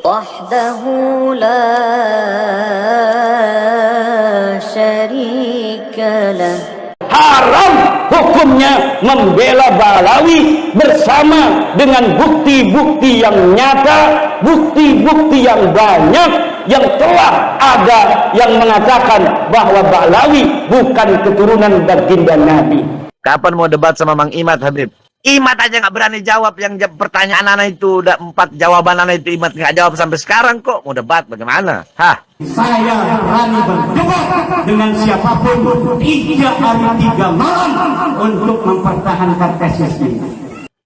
وحده لا شريك له. Haram hukumnya membela Ba'alawi bersama dengan bukti-bukti yang nyata, bukti-bukti yang banyak yang telah ada yang mengatakan bahwa Ba'alawi bukan keturunan baginda Nabi. Kapan mau debat sama Mang Imat, Habib? Imat aja nggak berani jawab yang pertanyaan anak itu. Udah 4 jawaban anak itu Imat nggak jawab sampai sekarang kok. Mau debat bagaimana? Hah? Saya berani berdebat dengan siapapun 3 hari 3 malam untuk mempertahankan tesis ini.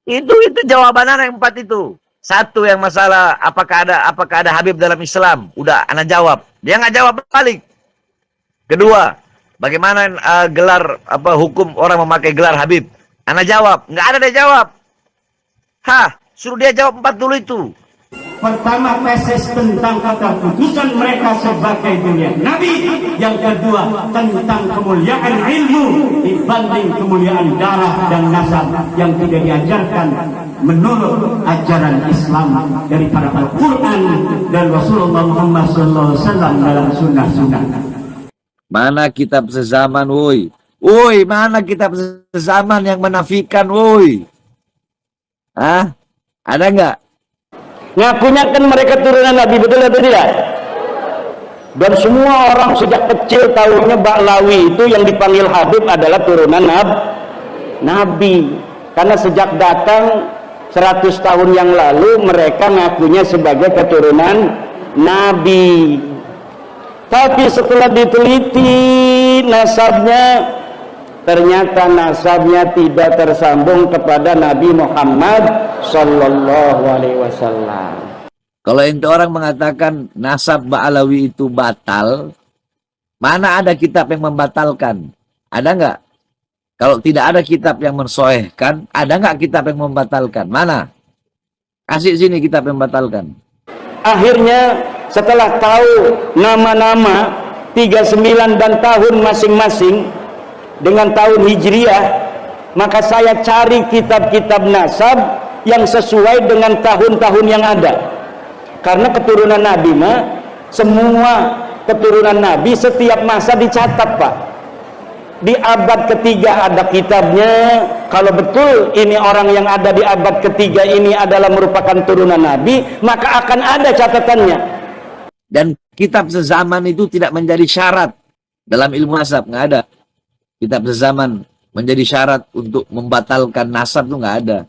Itu jawaban anak yang 4 itu. Satu yang masalah apakah ada Habib dalam Islam. Udah anak jawab. Dia nggak jawab balik. Kedua, bagaimana gelar hukum orang memakai gelar Habib? Anak jawab, nggak ada dia jawab. Hah, suruh dia jawab 4 dulu itu. Pertama, tesis tentang keterputusan mereka sebagai dunia Nabi. Yang kedua, tentang kemuliaan ilmu dibanding kemuliaan darah dan nasab yang tidak diajarkan menurut ajaran Islam dari para Al-Quran dan Rasulullah Muhammad SAW dalam sunnah-sunnah. Mana kitab sezaman, woi? Woi, mana kitab sezaman yang menafikan, woi? Hah? Ada nggak? Ngakunya kan mereka turunan Nabi, betul atau tidak? Dan semua orang sejak kecil tahunya Ba'alawi itu yang dipanggil Habib adalah turunan Nabi. Karena sejak datang 100 tahun yang lalu mereka ngakunya sebagai keturunan Nabi. Tapi setelah diteliti nasabnya, ternyata nasabnya tidak tersambung kepada Nabi Muhammad Sallallahu Alaihi Wasallam. Kalau itu orang mengatakan nasab Ba'alawi itu batal, mana ada kitab yang membatalkan? Ada nggak? Kalau tidak ada kitab yang mensoehkan, ada nggak kitab yang membatalkan? Mana? Kasih sini kitab yang membatalkan. Akhirnya setelah tahu nama-nama 39 dan tahun masing-masing dengan tahun Hijriah, maka saya cari kitab-kitab nasab yang sesuai dengan tahun-tahun yang ada. Karena keturunan Nabi semua keturunan Nabi setiap masa dicatat, Pak. Di abad ketiga ada kitabnya. Kalau betul ini orang yang ada di abad ketiga ini adalah merupakan turunan Nabi, maka akan ada catatannya. Dan kitab sezaman itu tidak menjadi syarat dalam ilmu nasab, nggak ada. Kitab sezaman menjadi syarat untuk membatalkan nasab itu nggak ada.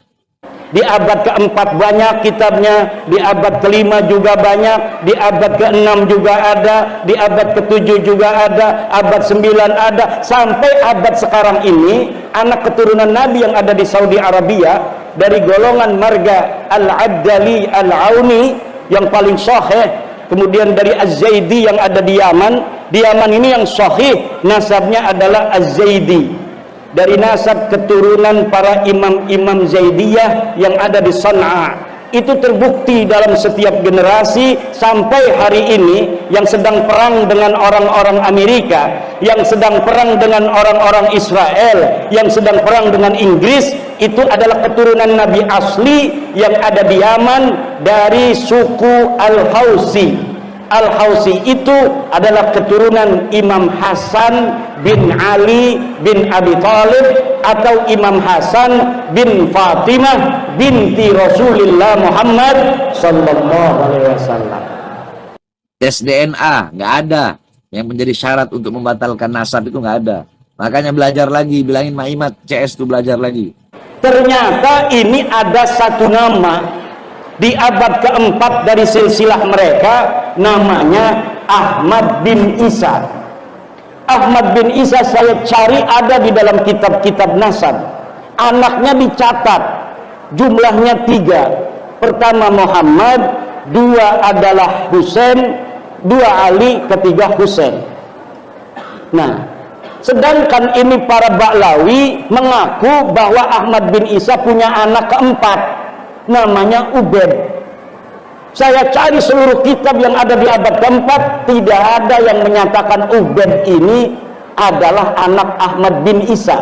Di abad keempat banyak kitabnya, di abad kelima juga banyak, di abad keenam juga ada, di abad ketujuh juga ada, abad 9 ada, sampai abad sekarang ini anak keturunan Nabi yang ada di Saudi Arabia dari golongan marga Al-Abdali Al-Auni yang paling sahih, kemudian dari Az-Zaidi yang ada di Yaman ini yang sahih nasabnya adalah Az-Zaidi, dari nasab keturunan para imam-imam Zaidiyah yang ada di Sana'a. Itu terbukti dalam setiap generasi sampai hari ini, yang sedang perang dengan orang-orang Amerika, yang sedang perang dengan orang-orang Israel, yang sedang perang dengan Inggris, itu adalah keturunan Nabi asli yang ada di Yaman dari suku Al-Hausi. Al-Hausi itu adalah keturunan Imam Hasan bin Ali bin Abi Thalib atau Imam Hasan bin Fatimah binti Rasulullah Muhammad Sallallahu Alaihi Wasallam. Tes DNA nggak ada yang menjadi syarat untuk membatalkan nasab, itu nggak ada. Makanya belajar lagi, bilangin Mak Imat CS itu belajar lagi. Ternyata ini ada satu nama di abad keempat dari silsilah mereka, namanya Ahmad bin Isa. Ahmad bin Isa saya cari ada di dalam kitab-kitab nasab. Anaknya dicatat, jumlahnya 3. Pertama Muhammad, 2 adalah Husain, 2 Ali, ketiga Husain. Nah, sedangkan ini para Ba'alawi mengaku bahwa Ahmad bin Isa punya anak keempat, namanya Ubaid. Saya cari seluruh kitab yang ada di abad keempat, tidak ada yang menyatakan Ubaid ini adalah anak Ahmad bin Isa.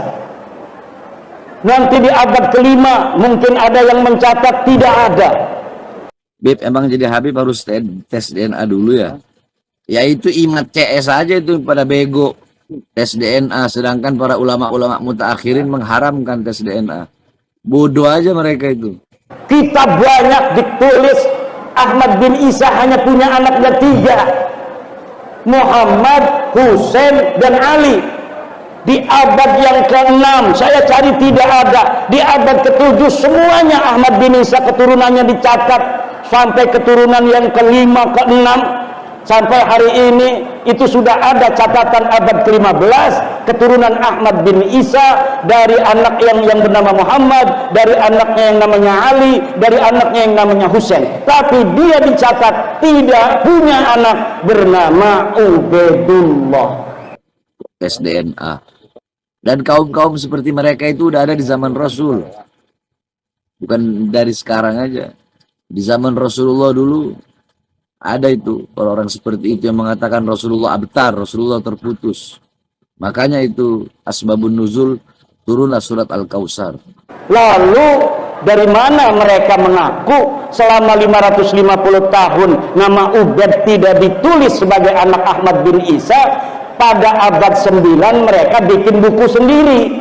Nanti di abad kelima mungkin ada yang mencatat, tidak ada. Beb, emang jadi Habib harus tes DNA dulu ya? Ya itu imat CS aja itu pada bego tes DNA, sedangkan para ulama-ulama mutaakhirin mengharamkan tes DNA. Bodoh aja mereka itu. Kitab banyak ditulis. Ahmad bin Isa hanya punya anaknya 3, Muhammad, Husain, dan Ali. Di abad yang ke-6 saya cari tidak ada. Di abad ke-7 semuanya Ahmad bin Isa keturunannya dicatat sampai keturunan yang ke-5, ke-6, sampai hari ini itu sudah ada catatan abad ke-15 keturunan Ahmad bin Isa dari anak yang bernama Muhammad, dari anaknya yang namanya Ali, dari anaknya yang namanya Husain. Tapi dia dicatat tidak punya anak bernama Ubaidullah. Tes DNA. Dan kaum-kaum seperti mereka itu udah ada di zaman Rasul. Bukan dari sekarang aja. Di zaman Rasulullah dulu ada itu orang-orang seperti itu yang mengatakan Rasulullah abtar, Rasulullah terputus. Makanya itu asbabun nuzul turunlah surat Al-Kautsar. Lalu dari mana mereka mengaku selama 550 tahun nama Ubaid tidak ditulis sebagai anak Ahmad bin Isa? Pada abad 9 mereka bikin buku sendiri.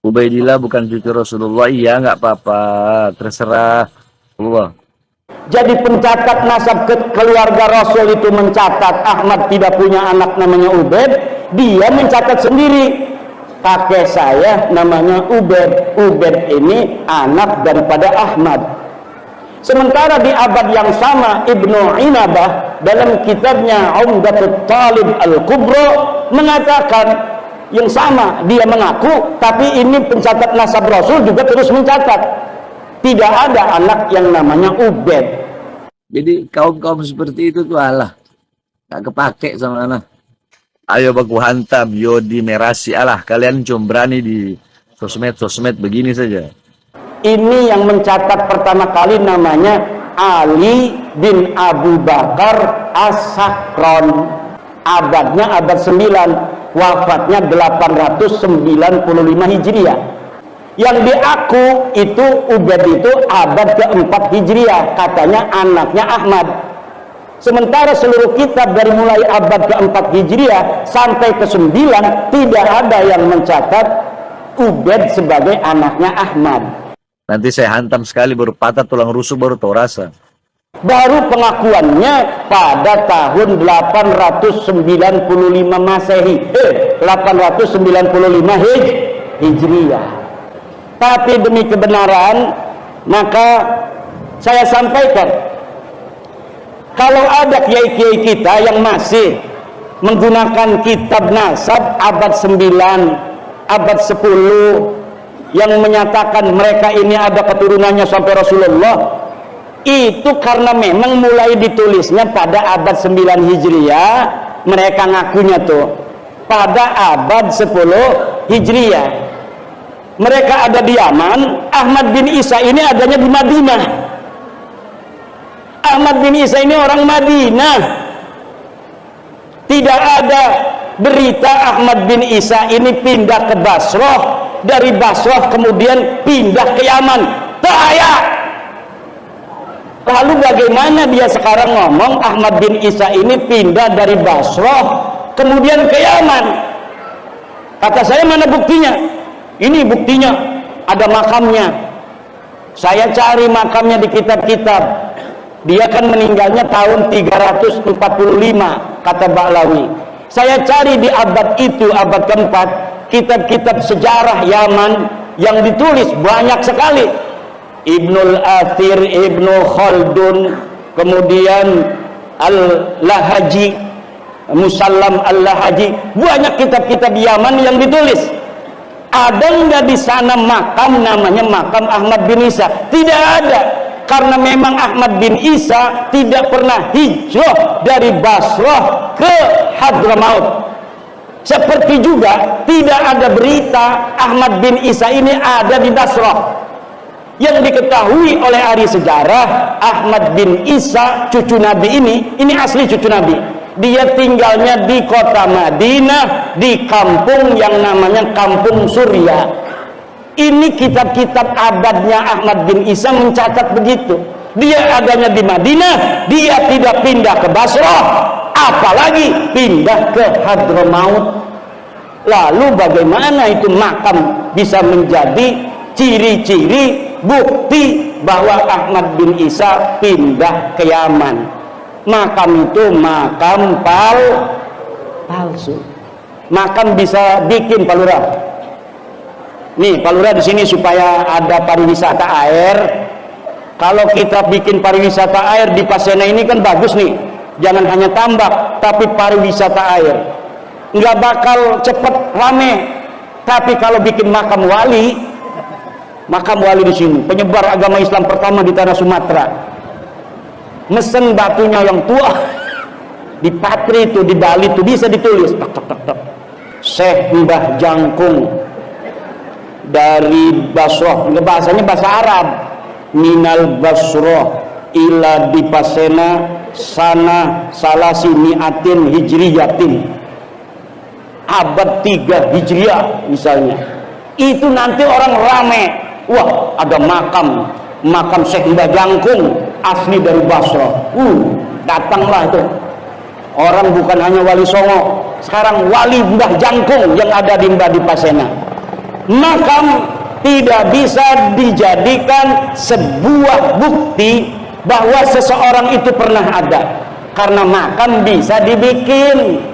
Ubaidillah bukan cucu Rasulullah, iya nggak apa-apa, terserah Allah. Jadi pencatat nasab keluarga Rasul itu mencatat Ahmad tidak punya anak namanya Ubaid, dia mencatat sendiri. Kakek saya namanya Ubaid, Ubaid ini anak daripada Ahmad. Sementara di abad yang sama Ibnu Inabah dalam kitabnya Umdatul Talib Al-Kubra mengatakan yang sama, dia mengaku, tapi ini pencatat nasab Rasul juga terus mencatat tidak ada anak yang namanya Ubaid. Jadi kaum-kaum seperti itu tuh alah gak kepake sama anak. Ayo baku hantam Yodi Merasi, alah kalian cuma berani di sosmed begini saja. Ini yang mencatat pertama kali namanya Ali bin Abu Bakar As-Sakron. Abadnya abad 9, wafatnya 895 Hijriah. Yang diaku itu Ubaid itu abad ke-4 Hijriah, katanya anaknya Ahmad. Sementara seluruh kitab dari mulai abad ke-4 Hijriah sampai ke-9 tidak ada yang mencatat Ubaid sebagai anaknya Ahmad. Nanti saya hantam sekali baru patah tulang rusuk baru tahu rasa. Baru pengakuannya pada tahun 895 Masehi, 895 Hijriah. Tapi demi kebenaran maka saya sampaikan, kalau ada kiai-kiai kita yang masih menggunakan kitab nasab abad 9, abad 10 yang menyatakan mereka ini ada keturunannya sampai Rasulullah, itu karena memang mulai ditulisnya pada abad 9 Hijriah, mereka ngakunya tuh pada abad 10 Hijriah. Mereka ada di Yaman. Ahmad bin Isa ini adanya di Madinah. Ahmad bin Isa ini orang Madinah. Tidak ada berita Ahmad bin Isa ini pindah ke Basrah, dari Basrah kemudian pindah ke Yaman. Tak ada. Lalu bagaimana dia sekarang ngomong Ahmad bin Isa ini pindah dari Basrah kemudian ke Yaman? Kata saya, mana buktinya? Ini buktinya, ada makamnya. Saya cari makamnya di kitab-kitab. Dia kan meninggalnya tahun 345 kata Ba'lawi. Saya cari di abad itu, abad keempat, kitab-kitab sejarah Yaman yang ditulis banyak sekali. Ibnul Athir, Ibnu Khaldun, kemudian Al-Lahaji, Musallam Al-Lahaji, banyak kitab-kitab Yaman yang ditulis. Ada nggak di sana makam namanya makam Ahmad bin Isa? Tidak ada, karena memang Ahmad bin Isa tidak pernah hijrah dari Basrah ke Hadramaut. Seperti juga tidak ada berita Ahmad bin Isa ini ada di Basrah. Yang diketahui oleh ahli sejarah, Ahmad bin Isa cucu Nabi ini asli cucu Nabi. Dia tinggalnya di kota Madinah, di kampung yang namanya Kampung Surya. Ini kitab-kitab abadnya Ahmad bin Isa mencatat begitu. dia adanya di Madinah, dia tidak pindah ke Basrah, apalagi pindah ke Hadramaut. Lalu bagaimana itu makam bisa menjadi ciri-ciri bukti bahwa Ahmad bin Isa pindah ke Yaman? Makam itu makam palsu. Makam bisa bikin Pak Lurah. Nih Pak Lurah di sini supaya ada pariwisata air. Kalau kita bikin pariwisata air di Pasena ini kan bagus nih. Jangan hanya tambak, tapi pariwisata air. Nggak bakal cepet rame. Tapi kalau bikin makam wali di sini, penyebar agama Islam pertama di tanah Sumatera, mesen batunya yang tua, di Patri itu, di Bali itu bisa ditulis, tek, tek, tek, tek. Syekh Mbah Jangkung dari Basrah, bahasanya bahasa Arab, minal Basrah ila dipasena sana salasi mi'atin hijriyatin, abad 3 Hijriah misalnya. Itu nanti orang rame, wah ada makam Syekh Mbah Jangkung asli dari Basrah. Datanglah itu orang, bukan hanya Wali Songo, sekarang Wali Mbah Jangkung yang ada di Mbah Pasena. Makam tidak bisa dijadikan sebuah bukti bahwa seseorang itu pernah ada, karena makam bisa dibikin.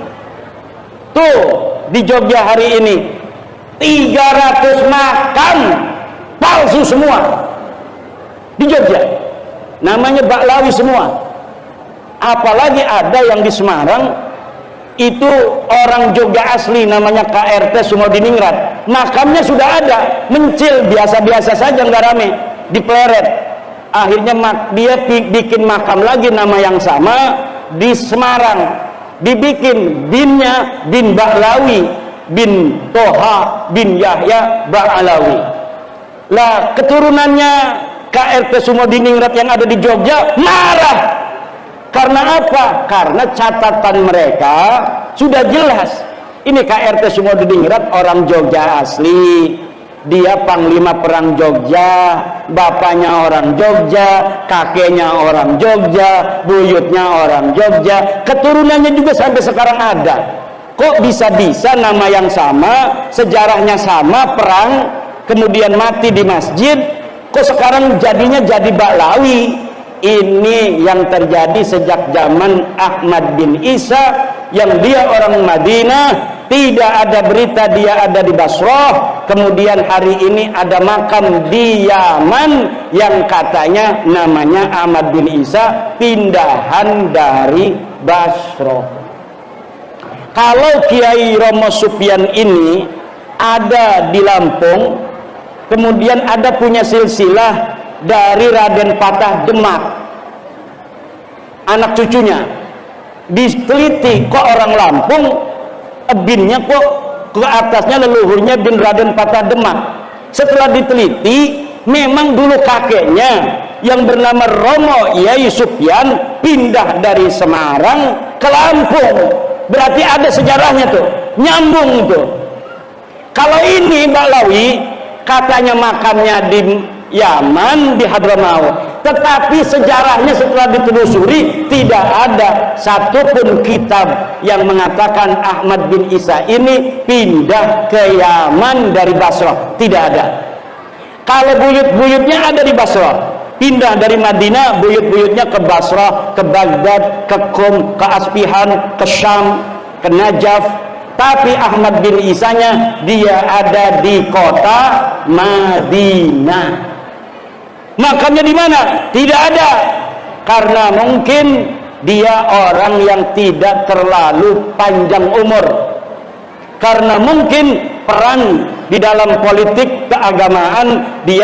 Tuh di Jogja hari ini 300 makam palsu semua di Jogja, namanya Baklawi semua. Apalagi ada yang di Semarang itu orang Jogja asli, namanya KRT Sumodiningrat, makamnya sudah ada, mencil biasa-biasa saja, nggak rame, di Pleret. Akhirnya dia bikin makam lagi nama yang sama di Semarang, dibikin binnya bin Baklawi, bin Toha bin Yahya Baklawi. Lah keturunannya KRT Sumodiningrat yang ada di Jogja marah. Karena apa? Karena catatan mereka sudah jelas. Ini KRT Sumodiningrat orang Jogja asli, dia panglima perang Jogja, bapaknya orang Jogja, kakeknya orang Jogja, buyutnya orang Jogja, keturunannya juga sampai sekarang ada. Kok bisa-bisa nama yang sama, sejarahnya sama, perang, kemudian mati di masjid, kok sekarang jadinya jadi Baklawi? Ini yang terjadi sejak zaman Ahmad bin Isa, yang dia orang Madinah, tidak ada berita dia ada di Basrah. Kemudian hari ini ada makam di Yaman yang katanya namanya Ahmad bin Isa, pindahan dari Basrah. Kalau Kiai Romo Sufyan ini ada di Lampung, kemudian ada punya silsilah dari Raden Patah Demak, anak cucunya, diteliti kok orang Lampung binnya kok ke atasnya leluhurnya bin Raden Patah Demak. Setelah diteliti, memang dulu kakeknya yang bernama Romo Yai Sufyan pindah dari Semarang ke Lampung. Berarti ada sejarahnya tuh, nyambung tuh. Kalau ini Baklawi katanya makamnya di Yaman, di Hadramaut, tetapi sejarahnya setelah ditelusuri tidak ada satupun kitab yang mengatakan Ahmad bin Isa ini pindah ke Yaman dari Basrah. Tidak ada. Kalau buyut-buyutnya ada di Basrah, pindah dari Madinah, buyut-buyutnya ke Basrah, ke Baghdad, ke Qum, ke Asfihan, ke Syam, ke Najaf. Tapi Ahmad bin Isanya dia ada di kota Madinah. Makamnya di mana? Tidak ada. Karena mungkin dia orang yang tidak terlalu panjang umur. Karena mungkin peran di dalam politik keagamaan dia